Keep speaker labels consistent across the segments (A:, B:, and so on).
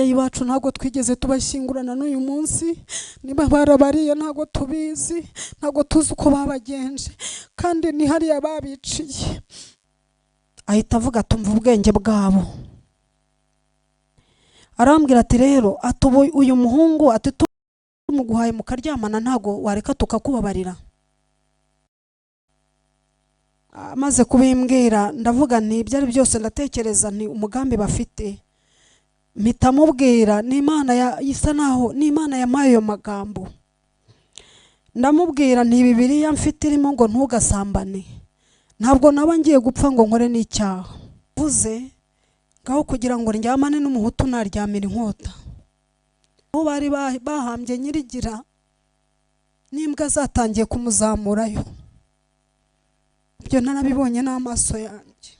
A: Iwacu ntago twigeze tubashyingurana n'uyu munsi, niba barabariye ntago tubizi, ntago tuzi uko babagenje, kandi ni hariya babiciye. Ahita avuga tumva ubwenge bwabo, arambwira ati rero uyu muhungu ati tumuguhaye mukaryamana ntago wareka tukakubabarira. Amaze kubimbwira ndavuga nti byari byose ndatekereza nti umugambi bafite, mpita mubwira ni Imana isa naho ni Imana yampaye ayo magambo. Ndamubwira nti Bibiliya mfite irimo ngo ntugasambane, ntabwo naba ngiye gupfa ngo nkore n'icyaha. Vuze ngaho kugira ngo ndyamane n'umuhutu naryamira inkota. Aho bari bahambye Nyirigira n'imbwa zatangiye kumuzamurayo, ibyo narabibonye n'amaso yanjye.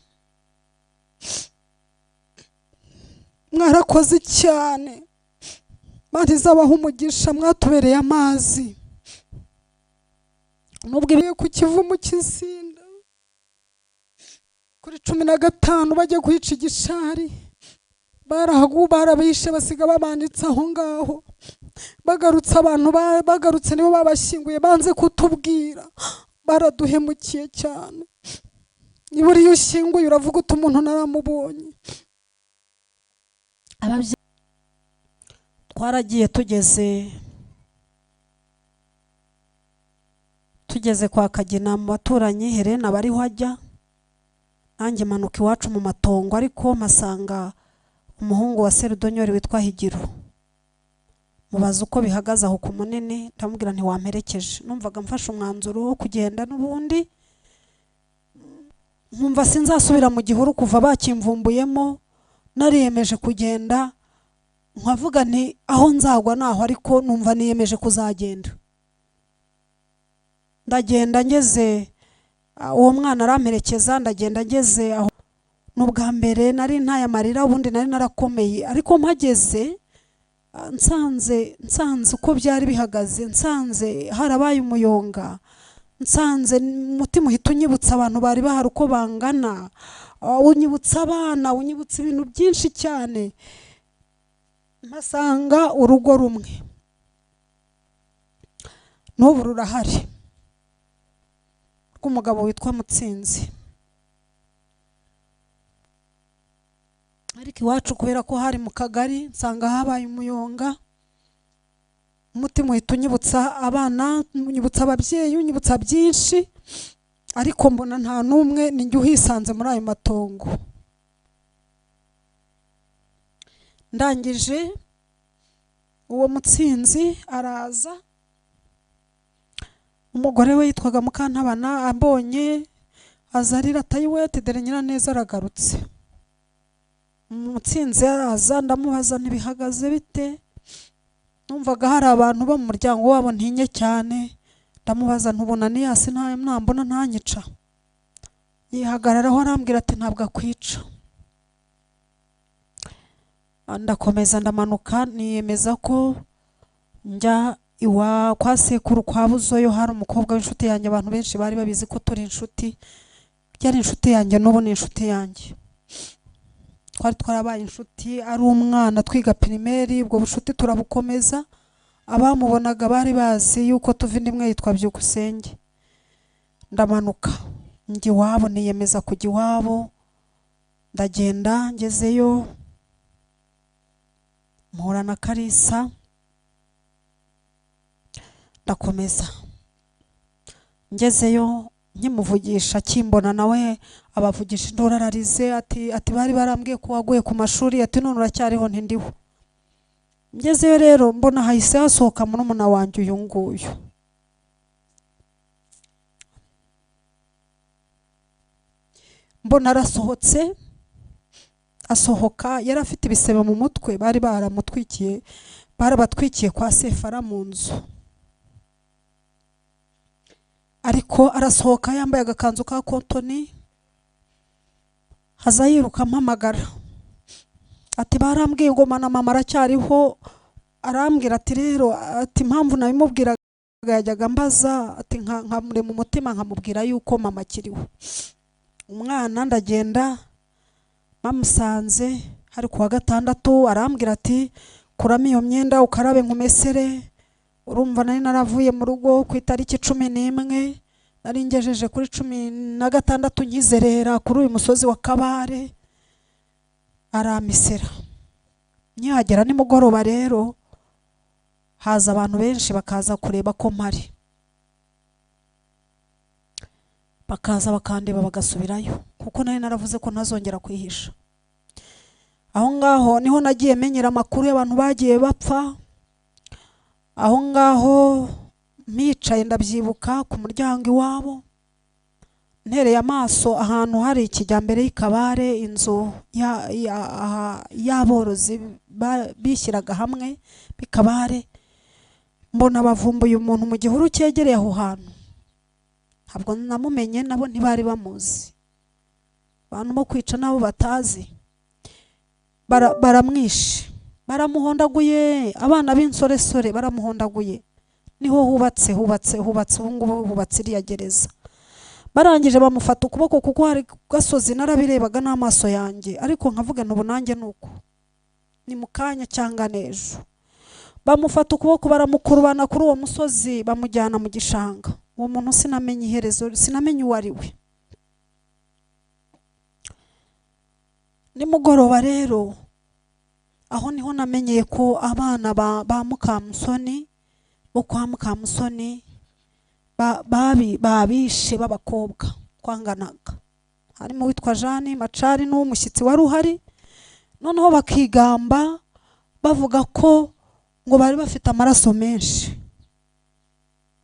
A: Mwarakoze cyane, Imana abaha umugisha, mwatubereye amazi. Nubwiye ku Kivumu cy'Insinda kuri 15 bajya kwica igishari, barabishe basiga babanditse aho ngaho. Bagarutse abantu bagarutse nibo babashyinguye, banze kutubwira, baraduhemukiye cyane. Niba uriyo ushyinguye uravuga uti umuntu naramubonye. Twaragiye tugeze kwa Kagina mu baturanyi, Helena bariho ajya, nanjye manuka iwacu mu matongo, ariko mpasanga umuhungu wa Serudonyori witwa Higiro. Mubaza uko bihagaze aho ku Munini, ndamubwira nti wamperekeje. Numvaga mfashe umwanzuro wo kugenda n'ubundi, nkumva sinzasubira mu gihuru kuva bakimvumbuyemo. Nariyemeje kugenda, nkavuga nti aho nzagwa naho, ariko numva niyemeje kuzagenda. Ndagenda ngeze uwo mwana aramperekeza, ndagenda ngeze aho n'ubwa mbere nari ntaye amarira, ubundi nari narakomeye, ariko mpageze nsanze uko byari bihagaze, nsanze harabaye umuyonga, nsanze umutima uhita unyibutsa abantu bari bahari uko bangana, unyibutsa abana, unyibutsa ibintu byinshi cyane. Mpasanga urugo rumwe n'ubu rurahari, rw'umugabo witwa Mutsinzi. Ariko iwacu kubera ko hari mu kagari, nsanga habaye umuyonga, umutima uhita unyibutsa abana, unyibutsa ababyeyi, unyibutsa byinshi, ariko mbona nta n'umwe ninjye uhisanze muri ayo matongo. Ndangije uwo Mutsinzi araza, umugore we yitwaga Mukantabana, ambonye azarira atayiwe ati dore Nyiraneza aragarutse. Mutsinzi araza, ndamubaza ntibihagaze bite, numvaga hari abantu bo mu muryango wabo ntinye cyane. Ndamubaza ntubona ni hasi ntambona ntanyica. Yihagararaho arambwira ati ntabwo akwica. Ndakomeza ndamanuka, niyemeza ko njya kwa sekuru kwa Buzoyo. Hari umukobwa w'inshuti yanjye, abantu benshi bari babizi ko turi inshuti, byari inshuti yanjye n'ubu ni inshuti yanjye. Twari twarabaye inshuti ari umwana twiga primaire, ubwo bushuti turabukomeza. Abamubonaga bari bazi yuko tuva indimwe yitwa Byukusenge. Ndamanuka njye iwabo, niyemeza kujya iwabo. Ndagenda ngezeyo, mpura na Kalisa, ndakomeza ngezeyo. Nkimuvugisha kimbona nawe abavugisha induru, ararize ati bari barambwiye ko waguye ku mashuri, ati none uracyariho ntindiho. Ngezeyo rero mbona hahise hasohoka murumuna wanjye uyu nguyu. Mbona arasohotse, asohoka yari afite ibisebe mu mutwe, bari barabatwikiye kwa Sefara mu nzu. Ariko arasohoka yambaye agakanzu ka kotoni, haza yiruka mpamagara ati barambwiye ngo mana mama aracyariho. Arambwira ati rero ati impamvu nabimubwiraga yajyaga mbaza, ati nkamure mu mutima nkamubwira yuko mama akiriho. Umwana ndagenda bamusanze hari kuwa gatandatu arambwira ati kuramo iyo myenda ukarabe nkumesere. Urumva nari naravuye mu rugo ku itariki 11 nari ngejeje kuri 16 nkizerera kuri uyu musozi wa Kabare aramisera. Nyagera nimugoroba rero haza abantu benshi bakaza kureba ko mpari, bakaza bakandeba bagasubirayo kuko nari naravuze ko ntazongera kwihisha. Aho ngaho niho nagiye menyera amakuru y'abantu bagiye bapfa. Aho ngaho micaye ndabyibuka ku muryango iwabo ntereye amaso ahantu hari ikijyambere y'Ikabare, inzu y'aborozi bishyiraga hamwe b'Ikabare. Mbona bavumbuye umuntu mu gihuru cyegereye aho hantu, ntabwo namumenye, nabo ntibari bamuzi. Abantu bo kwica nabo batazi baramwishe, baramuhondaguye, abana b'insoresore baramuhondaguye. Niho hubatse ubu ngubu hubatse iriya gereza. Barangije bamufata ukuboko kuko hari gasozi narabirebaga n'amaso yanjye, ariko nkavuga n'ubu nanjye nuko ni mukanya cyangwa nejo. Bamufata ukuboko baramukurubana kuri uwo musozi bamujyana mu gishanga. Uwo muntu sinamenye iherezo, sinamenye uwo ari we. Nimugoroba rero aho niho namenyeye ko abana ba Mukamusoni bo kwa Mukamusoni babishe b'abakobwa twanganaga. Harimo witwa Jeanne Macari n'umushyitsi wari uhari. Noneho bakigamba bavuga ko ngo bari bafite amaraso menshi.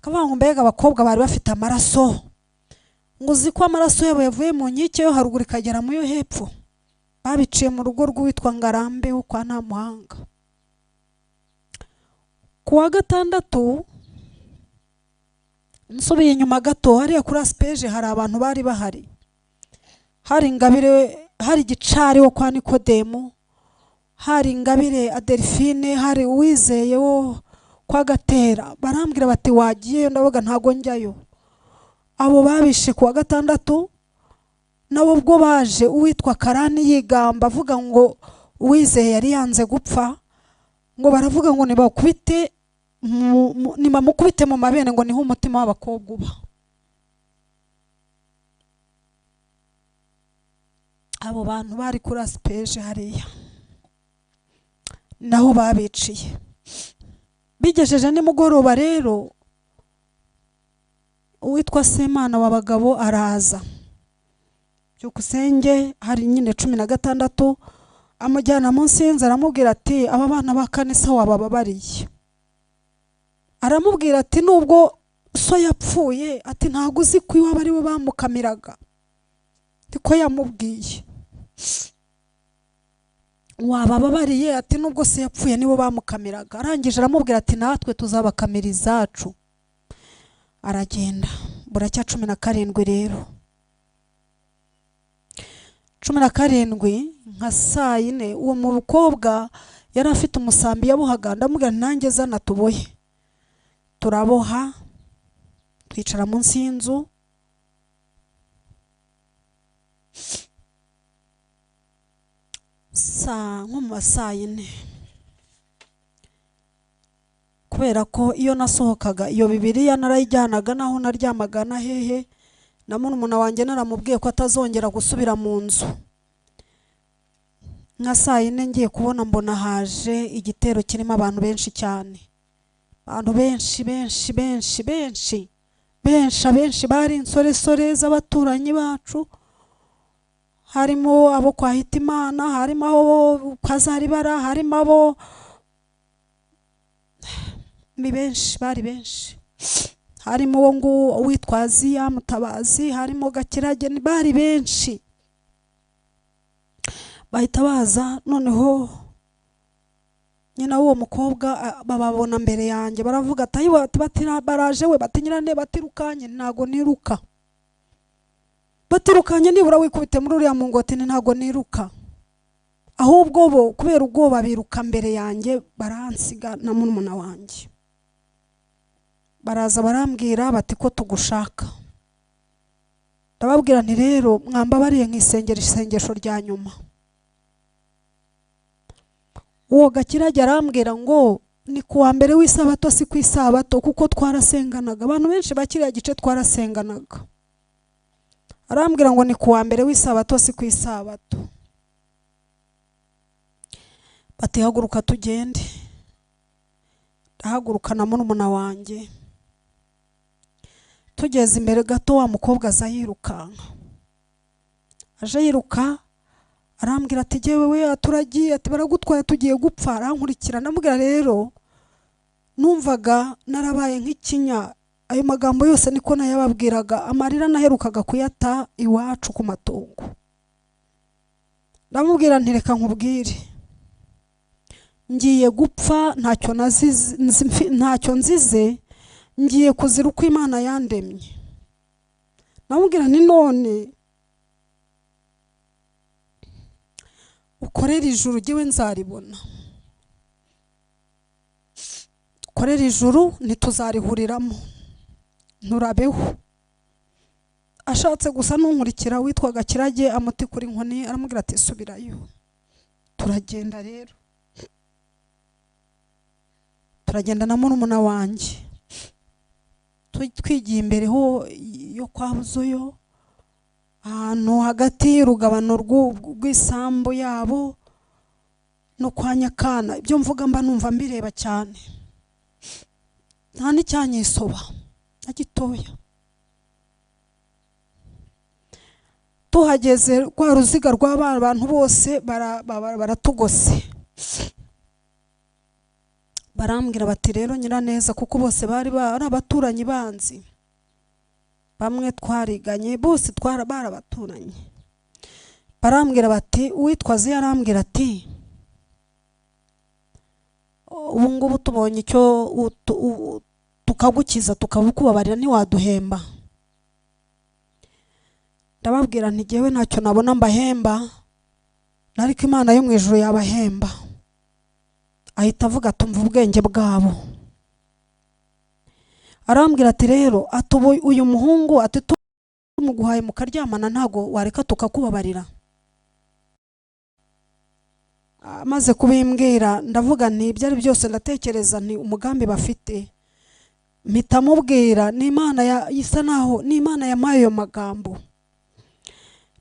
A: Kavuga ngo mbega abakobwa bari bafite amaraso, ngo uzi ko amaraso yabo yavuye mu nkike yo haruguru ikagera mu yo hepfo. Babiciye mu rugo rw'uwitwa Ngarambe wo kwa Ntamuhanga. Kuwa gatandatu nsubiye inyuma gato, hariya kuri Aspeje hari abantu bari bahari. Hari Ingabire, hari Gicari wo kwa Nikodemu, hari Ingabire Adelphine, hari Uwizeye wo kwa Gatera. Barambwira bati wagiye, ndavuga ntago njyayo. Abo babishe kuwa gatandatu nabo ubwo baje uwitwa Karani yigamba avuga ngo Uwizeye yari yanze gupfa, ngo baravuga ngo nibakubite nimamukubite mu mabene ngo niho umutima w'abakobwa uba. Abo bantu bari kuri Aspeje hariya naho babiciye. Bigejeje nimugoroba rero uwitwa Semana w'abagabo araza. Byukusenge hari nyine 16 amujyana munsi y'inzu aramubwira ati aba bana ba kanisa wabababariye. Aramubwira ati nubwo so yapfuye ati ntago uzi ko iwabo ari bo bamukamiraga. Tiko yamubwiye wabababariye ati nubwo se yapfuye nibo bamukamiraga. Arangije aramubwira ati natwe tuzabakamira izacu. Aragenda buracya 17 rero 17 nka saa 4 uwo mukobwa yari afite umusambi yabuhaga. Ndamubwira nanjye zana tubohe. Turaboha twicara munsi y'inzu. Nko mu saa 4 kubera ko iyo nasohokaga iyo Bibiliya narayijyanaga naho naryamaga na hehe, na murumuna wanjye naramubwiye ko atazongera gusubira mu nzu. Nka saa 4 ngiye kubona mbona haje igitero kirimo abantu benshi cyane. Abantu benshi bari insoresore z'abaturanyi bacu. Harimo abo kwa Hitimana, harimo abo Kazaribara, harimo abo bari benshi. Harimo wo ngo witwa Aziya Mutabazi, harimo Gakirage, bari benshi. Bahita baza noneho nyina uwo mukobwa bababona mbere yanjye baravuga ati ayiwa batira baraje we batinyirane batirukanye. Ntago niruka. Batirukanye nibura wikubite muri uriya mungoti ntago niruka. Ahubwo bo kubera ubwoba biruka mbere yanjye baransiga na murumuna wanjye. Baraza barambwira bati ko tugushaka. Ndababwira nti rero mwambabariye nkisengera isengesho rya nyuma. uwo Gakirage arambwira ngo ni kuwa mbere w'isabato si ku isabato, kuko twarasenganaga, abantu benshi bakiriya gice twarasenganaga. Arambwira ngo ni kuwa mbere w'isabato si ku isabato. Bati haguruka tugende. Ndahaguruka na murumuna wanjye. Tugeze imbere gato wa mukobwa aza yirukanka. Aje yiruka arambwira ati jewe we aturagiye, ati baragutwaye tugiye gupfa. Arankurikira, ndamubwira rero numvaga narabaye nk'ikinya, ayo magambo yose niko nayababwiraga, amarira naherukaga kuyata iwacu ku matongo. Ndamubwira nti reka nkubwire, ngiye gupfa ntacyo nzize, ngiye kuzira uko Imana yandemye. Ndamubwira ni none ukorera ijuru jyewe nzaribona, ukorera ijuru ntituzarihuriramo, nturabeho. Ashatse gusa nunkurikira witwa Gakirage amuti kuri inkoni, aramubwira ati subirayo. Turagenda rero, turagenda na murumuna wanjye, twigiye imbere ho yo kwa Buzoyo, ahantu hagati y'urugabano rw'isambu yabo no kwa Nyakana. Ibyo mvuga mba numva mbireba cyane, nta n'icyanyisoba na gitoya. Tuhageze rwa ruziga rw'abana abantu bose baratugose. Barambwira bati rero Nyiraneza, kuko bose bari abaturanyi banzi, bamwe twariganye, bose barabaturanye. Barambwira bati uwitwa Ziya arambwira ati ubu ngubu tubonye icyo tukagukiza tukabukubabarira ntiwaduhemba. Ndababwira nti jewe ntacyo nabona mbahemba, ariko Imana yo mu ijuru yabahemba. Ahita avuga atumva ubwenge bwabo. Arambwira ati rero atubo uyu muhungu ati tumuguhaye mukaryamana ntago wareka tukakubabarira. Amaze kubimbwira ndavuga nti ibyo ari byose ndatekereza nti umugambi bafite. Mpita mubwira ni Imana isa naho ni Imana yamaye ayo magambo.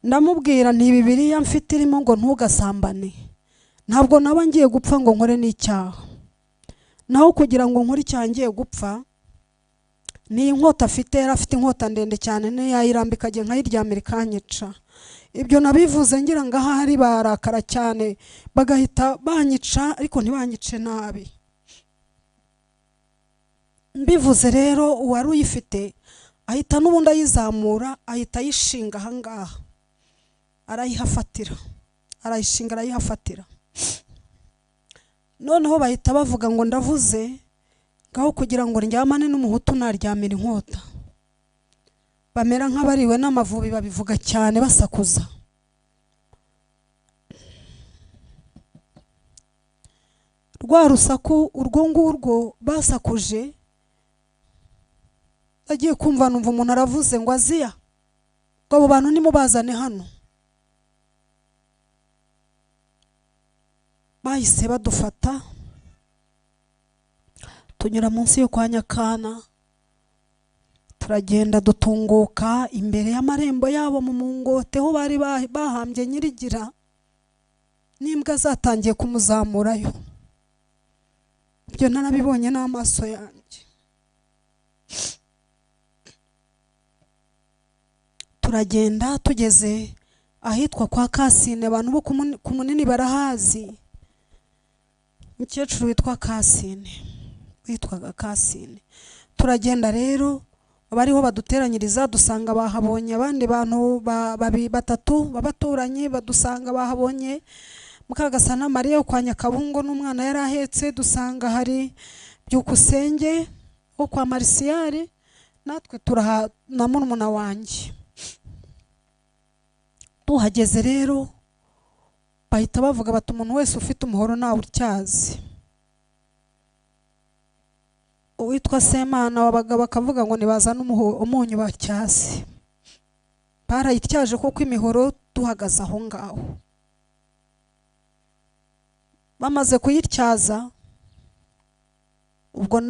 A: Ndamubwira nti Bibiliya mfite irimo ngo ntugasambane, ntabwo naba ngiye gupfa ngo nkore n'icyaha. Naho kugira ngo nkore icyaha ngiye gupfa, ni inkota afite, yarafite inkota ndende cyane, ne yayirambika agiye nkayiryamira ikanyica. Ibyo nabivuze ngira ngaha hari barakara cyane, bagahita banyica, ariko ntibanyice nabi. Mbivuze rero uwari uyifite ahita n'ubundi ayizamura, ahita ayishinga ahangaha, arayihafatira, arayishinga arayihafatira. Noneho bahita bavuga ngo ndavuze ngaho kugira ngo ndyamane n'umuhutu naryamira inkota. Bamera nk'abariwe n'amavubi, babivuga cyane basakuza. Rwa rusaku urwo ngurwo basakuje, agiye kumva numva umuntu aravuze ngo Aziya, ngo abo bantu nimubazane hano. Bahise badufata tunyura munsi yo kwa Nyakana, turagenda dutunguka imbere y'amarembo yabo mu mungote ho bari bahambye Nyirigira, n'imbwa zatangiye kumuzamurayo. Ibyo narabibonye n'amaso yanjye. Turagenda tugeze ahitwa kwa Kasine, abantu bo ku Munini barahazi. Mukecuru witwa Kasine, witwaga Kasine. Turagenda rero abariho baduteranyiriza, dusanga bahabonye abandi bantu batatu babaturanyi, badusanga bahabonye Mukagasana Mariya wo kwa Nyakabungo n'umwana yari ahetse, dusanga hari Byukusenge wo kwa Marisiyari, natwe turaha na murumuna wanjye. Tuhageze rero bahita bavuga bati umuntu wese ufite umuhoro nawe utyazi. Uwitwa Semana wabaga bakavuga ngo nibazana umunyu batyazi. Barayityaje kuko imihoro tuhagaze aho ngaho. bamaze kuyityaza ubwo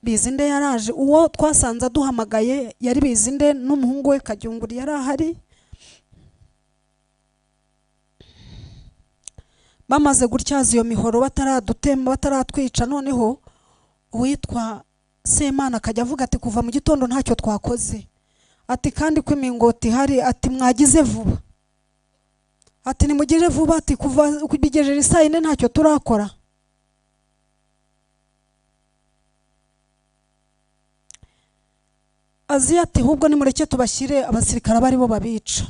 A: Bizinde yaraje, uwo twasanze duhamagaye yari Bizinde n'umuhungu we Kagyunguri yari ahari. Bamaze gutyaza iyo mihoro bataradutemba bataratwica, noneho uwitwa Semana akajya avuga ati kuva mu gitondo ntacyo twakoze, ati kandi ko imingoti hari, ati mwagize vuba, ati nimugire vuba, ati kuva bigejeje saa 4 ntacyo turakora. Azi ati ahubwo nimureke tubashyire abasirikare bari bo babica,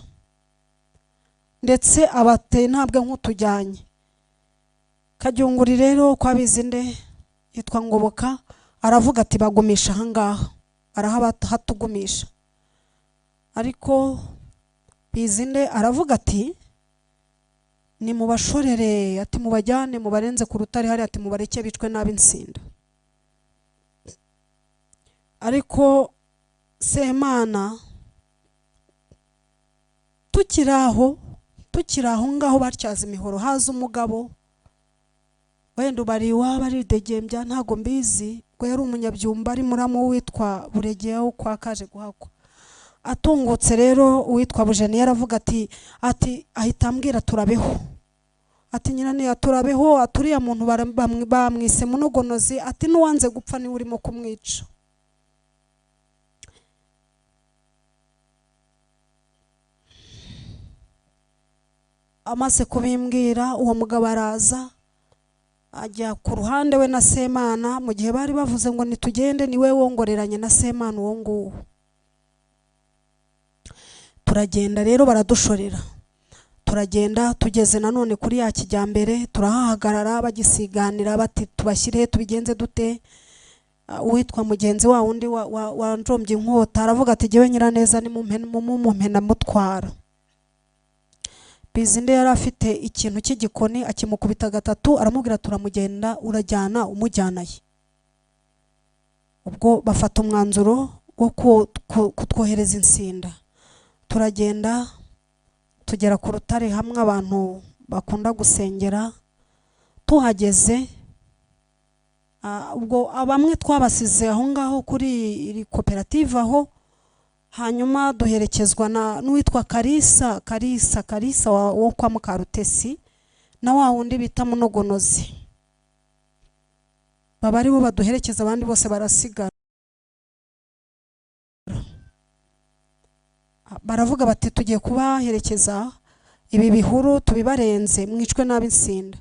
A: ndetse abateye ntabwo nk'utujyanye. Kagyunguri rero kwa Bizinde yitwa Ngoboka aravuga ati bagumisha ahangaha, arahatugumisha. Ariko Bizinde aravuga ati ni mubashorere, ati mubajyane mubarenze ku rutare hari, ati mubareke bicwe nabi Nsinda. Ariko Semana tukiraho ngaho batyaza imihoro, haza umugabo wenda bari iwabo aridegembya ntago mbizi, ngo yari umunyabyumba ari muramo witwa Buregeya kwa kaje guhakwa. Atungutse rero uwitwa Bujeni yaravuga ati ahita ambwira turabeho, ati nyirane aturabeho, aturiya muntu bamwise Munogonozi, ati nuwanze gupfa ni urimo kumwica. Amaze kubimbwira uwo mugabo araza ajya ku ruhande we na Semana, mu gihe bari bavuze ngo nitugende niwe wongoreranye na Semana uwo nguwo. Turagenda rero baradushorera, turagenda tugeze nanone kuri ya Kijyambere, turahahagarara bagisiganira bati tubashyire tubigenze dute. Uwitwa mugenzi wa wundi wa Njombye inkota aravuga ati jyewe Nyiraneza ni mumpena mutwara. Bizinde yari afite ikintu cy'igikoni akimukubita gatatu, aramubwira turamugenda urajyana umujyanaye. Ubwo bafata umwanzuro wo kutwohereza Nsinda. Turagenda tugera ku rutare hamwe abantu bakunda gusengera. Tuhageze ubwo abamwe twabasize aho ngaho kuri iri koperative aho, hanyuma duherekezwa n'uwitwa Karisa wo kwa Mukarutesi na wa wundi bita Munogonozi. Baba ari bo baduherekeza, abandi bose barasigara. Baravuga bati tugiye kubaherekeza ibi bihuru tubibarenze mwicwe nabi Nsinda.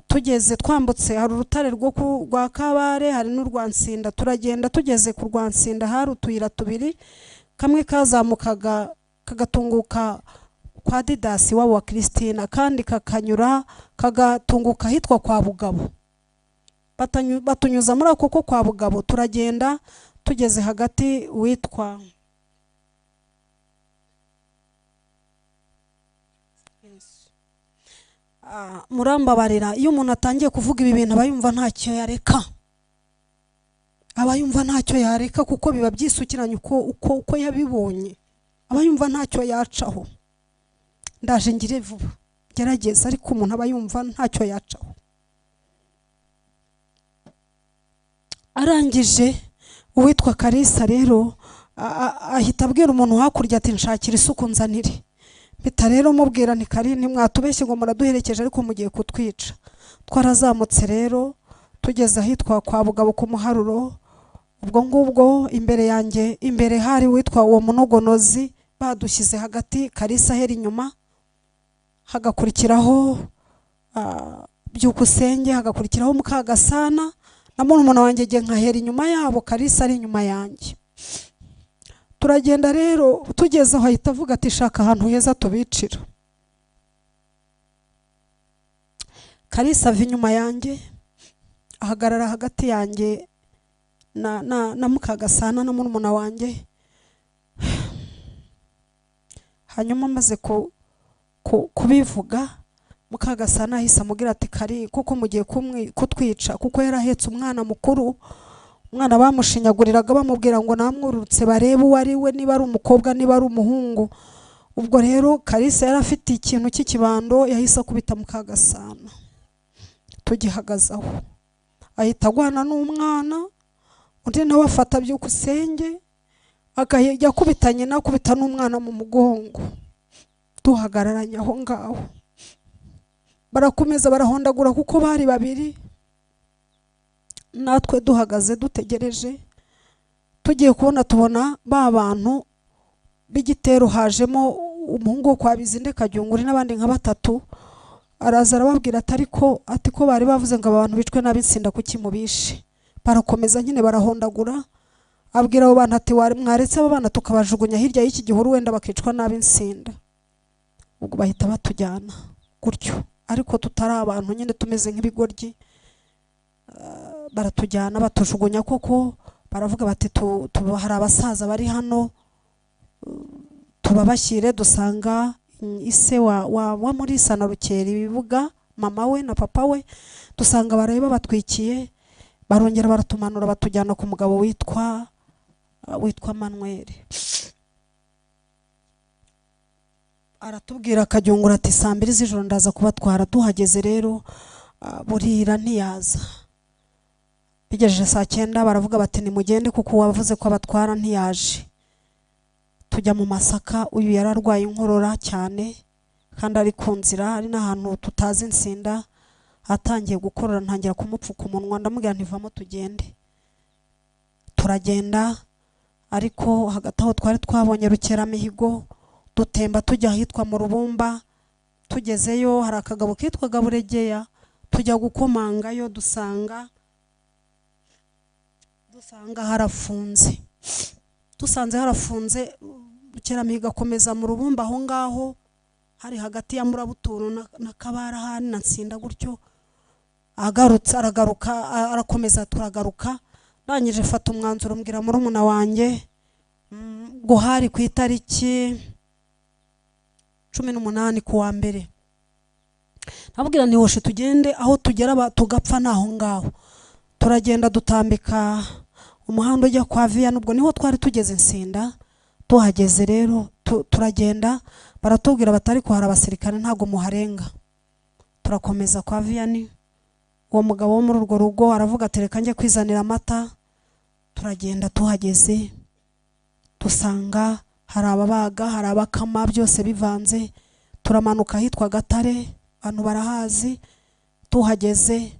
A: Tugeze twambutse hari urutare rwa Kabare hari n'urwa Nsinda, turagenda tugeze ku rwa Nsinda hari utuyira tubiri, kamwe kazamukaga kagatunguka kwa Didasi wabo wa Kristina, kandi kakanyura kagatunguka hitwa kwa Bugabo. Batunyuza muri ako ko kwa Bugabo, turagenda tugeze hagati witwa murambabarira, iyo umuntu atangiye kuvuga ibi bintu abayumva ntacyo yareka, kuko biba byisukiranye uko yabibonye, abayumva ntacyo yacaho. Ndaje ngire vuba gerageza, ariko umuntu abayumva ntacyo yacaho. Arangije uwitwa Karisa rero ahita abwira umuntu hakurya ati nshakira isuku nzanire. Bita rero mubwira ni Kari ntimwatubeshye ngo muraduherekeje ariko mugiye kutwica. Twarazamutse rero tugeze ahitwa kwa Bugabo ku Muharuro. Ubwo ngubwo imbere hari witwa uwo Munogonozi, badushyize hagati, Karisa heri inyuma, hagakurikiraho Byukusenge, hagakurikiraho Mukagasana na murumuna wanjye nkahera inyuma yabo, Karisa ari inyuma yanjye. Turagenda rero tugeze aho ahita avuga ati shaka ahantu heza tubicira. Karisa ava inyuma yanjye ahagarara hagati yanjye na Mukagasana na murumuna wanjye. Hanyuma amaze kubivuga, Mukagasana ahise amubwira ati Kari kuko mugiye kutwica, kuko yarahetse umwana mukuru. Umwana bamushinyaguriraga bamubwira ngo namwururutse barebe uwo ari we, niba ari umukobwa niba ari umuhungu. Ubwo rero Karisa yari afite ikintu cy'ikibando, yahise akubita Mukagasana. tugihagazaho, ahita agwana n'umwana, undi nawe afata byukusenge akajya akubitanye nakubita n'umwana mu mugongo, duhagararanye aho ngaho. Barakomeza barahondagura kuko bari babiri, natwe duhagaze dutegereje. Tugiye kubona tubona ba bantu b'igitero, hajemo umuhungu wo kwa Bizinde Kajyunguri n'abandi nka batatu. Araza arababwira ati ko bari bavuze ngo abantu bicwe n'abitsinda kuki mubishe. Barakomeza nyine barahondagura, abwira abo bantu ati mwaretse abo bana tukabajugunya hirya y'iki gihuru wenda bakicwa n'ab'insinda. Ubwo bahita batujyana gutyo, ariko tutari abantu nyine tumeze nk'ibigoryi. Baratujyana batujugunya koko, baravuga bati hari abasaza bari hano tubabashyire. Dusanga ise wa muri Sanarukeri bivuga mama we na papa we, dusanga bareba batwikiye. Barongera baratumanura batujyana ku mugabo witwa Manuel. Aratubwira Kajyungura ati saa 2 z'ijoro ndaza kubatwara. Tuhageze rero burira ntiyaza. Bigejeje saa 9 baravuga bati nimugende kuko wavuze ko abatwara ntiyaje. Tujya mu Masaka, uyu yararwaye inkorora cyane kandi ari ku nzira, ari n'ahantu tutazi insinda. Atangiye gukorora ntangira kumupfuka umunwa, ndamubwira ntivamo tugende. Turagenda, ariko hagati aho twari twabonye Rukeramihigo, dutemba tujya ahitwa mu Rubumba. Tugezeyo hari akagabo kitwaga Buregeya, tujya gukomangayo dusanga harafunze. Dusanze harafunze, Rukeramihigo akomeza mu Rubumba aho ngaho, hari hagati ya Murabuturo na Kabara hani na Nsinda gutyo. Agarutse aragaruka, arakomeza turagaruka. Nanyije fata umwanzuro mbwira murumuna wanjye ngo hari ku itariki 18 kuwa mbere. Nabwira nti hoshe tugende, aho tugera tugapfa naho ngaho. Turagenda dutambika umuhanda ujya kwa Via, nubwo niho twari tugeze Nsinda. Tuhageze rero turagenda, baratubwira batari ko hari abasirikare ntago muharenga. Turakomeza kwa Via. Uwo mugabo wo muri urwo rugo aravuga ati reka njye kwizanira amata. Turagenda, tuhageze dusanga hari ababaga, hari abakama, byose bivanze. Turamanuka hitwa Gatare, abantu barahazi. Tuhageze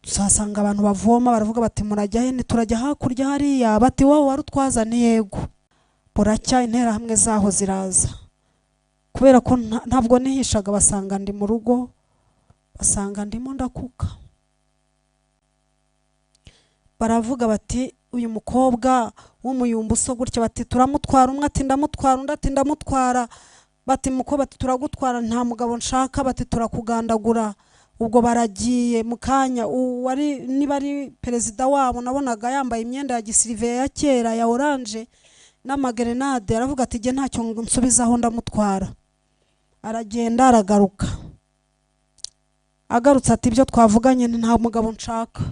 A: dusanga abantu bavoma, baravuga bati murajya he? Turajya hakurya hariya. Bati wowe warutwazani? Yego. Buracya intera hamwe zaho ziraza, kubera ko ntabwo nihishaga. Basanga ndi mu rugo, basanga ndimo ndakuka. Baravuga bati uyu mukobwa w'umuyumbuso gutya, bati turamutwara. Umwe ati ndamutwara, undi ati ndamutwara. Bati mukobwa ati turagutwara, nta mugabo nshaka. Bati turakugandagura. Ubwo baragiye mukanya. Wari niba ari perezida wabo, nabonaga yambaye imyenda ya gisirivere ya kera ya orange n'amagerenade. Aravuga ati je ntacyo nsubizaho, ndamutwara. Aragenda aragaruka. Agarutse ati ibyo twavuganye nta mugabo nshaka.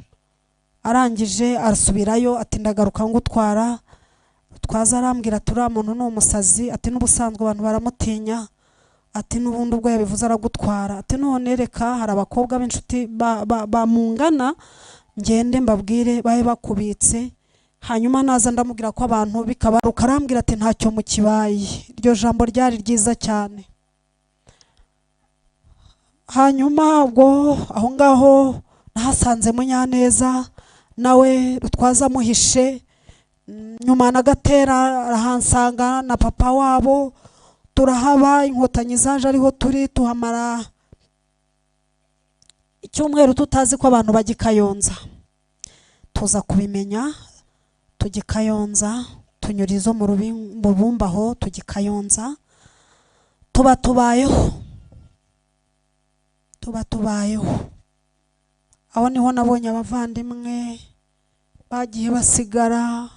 A: Arangije arasubirayo ati ndagaruka ngutwara. Twaza arambwira turi muntu n'umusazi, ati n'ubusanzwe abantu baramutinya, ati n'ubundi ubwo yabivuze aragutwara. Ati none reka hari abakobwa b'inshuti bamungana, ngende mbabwire bahe bakubitse, hanyuma naza ndamubwira ko abantu bikabaruka. Arambwira ati ntacyo mukibaye. Iryo jambo ryari ryiza cyane. Hanyuma ubwo aho ngaho nahasanze Munyaneza, nawe Rutwaza muhishe. Nyuma na Gatera arahansanga na papa wabo. Turahaba, inkotanyi zaje ariho turi, tuhamara icyumweru tutazi ko abantu bagikayonza. Tuza kubimenya, tugikayonza, tunyurizo mu Rubumba aho tugikayonza. Tubayeho. Aho niho nabonye abavandimwe bagiye basigara.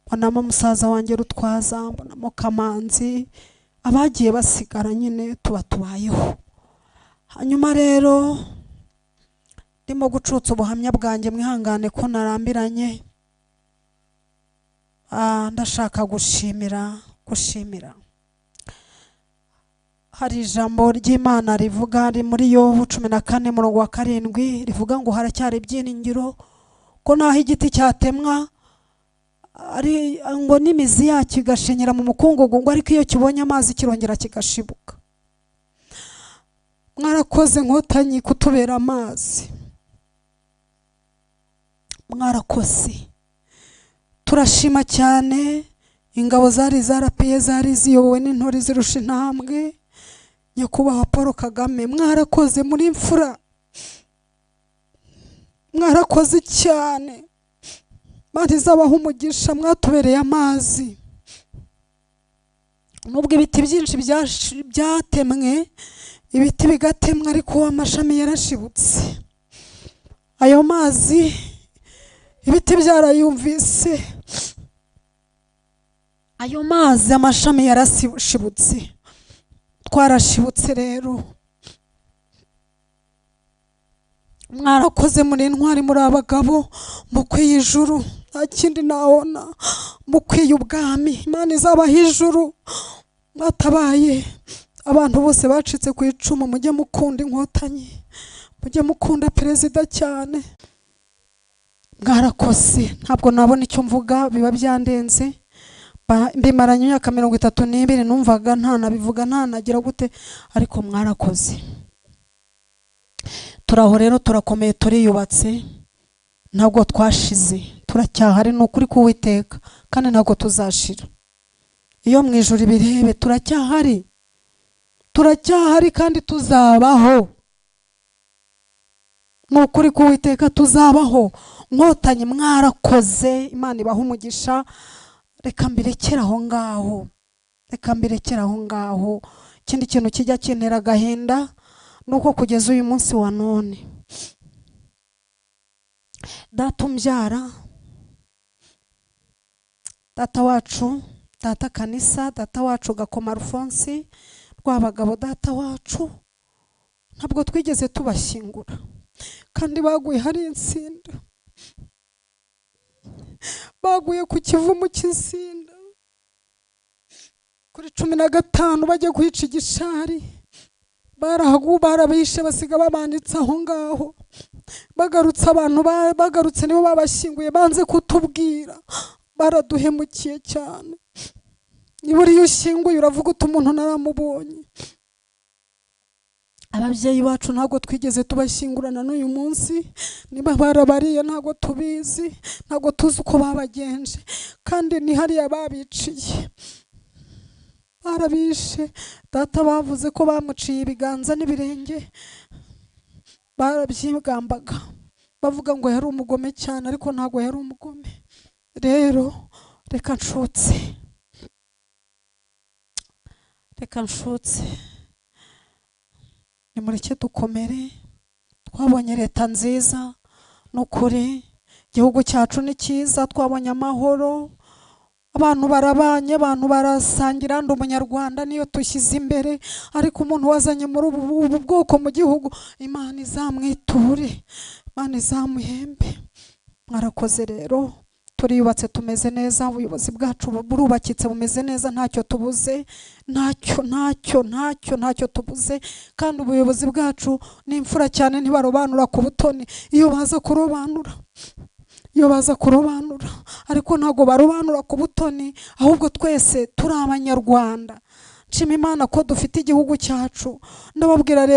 A: Mbonamo musaza wanjye Rutwaza, mbonamo Kamanzi, abagiye basigara nyine. tubayeho. Hanyuma rero ndimo gucutsa ubuhamya bwanjye, mwihangane ko narambiranye. Ndashaka gushimira hari ijambo ry'Imana rivuga ari muri Yobu 14:7 rivuga ngo haracyari ibyiringiro ko naho igiti cyatemwa ari ngo n'imizi yacyo igashenyera mu mukungugu ngo ariko iyo kibonye amazi kirongera kigashibuka. Mwarakoze Nkotanyi kutubera amazi, mwarakoze. Turashima cyane ingabo zari zarapiye zari ziyobowe n'intore zirusha intambwe Nyakubahwa Paul Kagame. Mwarakoze muri imfura, mwarakoze cyane. Mari zabaho umugisha, mwatubereye amazi. Nubwo ibiti byinshi byatemwe, ibiti bigatemwa ariko amashami yarashibutse. Ayo mazi ibiti byarayumvise, ayo mazi amashami yarashibutse. Twarashibutse rero. Mwarakoze muri intwari, muri abagabo, mukwiye ijuru, nta kindi nabona, mukwiye ubwami. Imana izabaha ijuru. Mwatabaye abantu bose bacitse ku icumu, mujye mukunda Inkotanyi, mujye mukunda perezida cyane. Mwarakoze. Ntabwo nabona icyo mvuga, biba byandenze. Mbimaranye imyaka 32 numvaga ntanabivuga ntanagira gute, ariko mwarakoze. Turaho rero, turakomeye, turiyubatse, ntabwo twashize, turacyahari n'ukuri k'Uwiteka kandi ntabwo tuzashira. Iyo mu ijuru birebe, turacyahari, turacyahari kandi tuzabaho. N'ukuri k'Uwiteka tuzabaho. Nkotanyi mwarakoze, Imana ibaha umugisha. Reka mbirekera aho ngaho, reka mbirekera aho ngaho. Ikindi kintu kijya kintera agahinda nuko kugeza uyu munsi wa none data umbyara, data wacu, data Kanisa, data wacu Gakoma Alphonse Rwabagabo, data wacu ntabwo twigeze tubashyingura kandi baguye hari insinda, baguye ku kivumu cy'insinda kuri 15 bajya kwica igishari. Barabishe basiga babanditse aho ngaho. Bagarutse abantu bagarutse nibo babashyinguye, banze kutubwira, baraduhemukiye cyane. Niba uri ushyinguye uravuga uti umuntu naramubonye. Ababyeyi bacu ntabwo twigeze tubashyingurana n'uyu munsi, niba barabariye ntabwo tubizi, ntabwo tuzi uko babagenje, kandi ni hariya babiciye. Barabishe. Data bavuze ko bamuciye ibiganza n'ibirenge, barabyigambaga bavuga ngo yari umugome cyane, ariko ntabwo yari umugome. Rero reka nshutse, nimureke dukomere. Twabonye leta nziza, n'ukuri igihugu cyacu ni cyiza, twabonye amahoro, abantu barabanye, abantu barasangira, ndi umunyarwanda niyo tushyize imbere. Ariko umuntu wazanye muri ubu bwoko mu gihugu, Imana izamwiture, Imana izamuhembe. Mwarakoze rero, turiyubatse, tumeze neza, ubuyobozi bwacu burubakitse, bumeze neza, ntacyo tubuze, ntacyo tubuze. Kandi ubuyobozi bwacu ni imfura cyane, ntibarobanura ku butoni. Iyo baza kurobanura, ariko ntabwo barobanura ku butoni, ahubwo twese turi abanyarwanda. Nshima Imana ko dufite igihugu cyacu. Ndababwira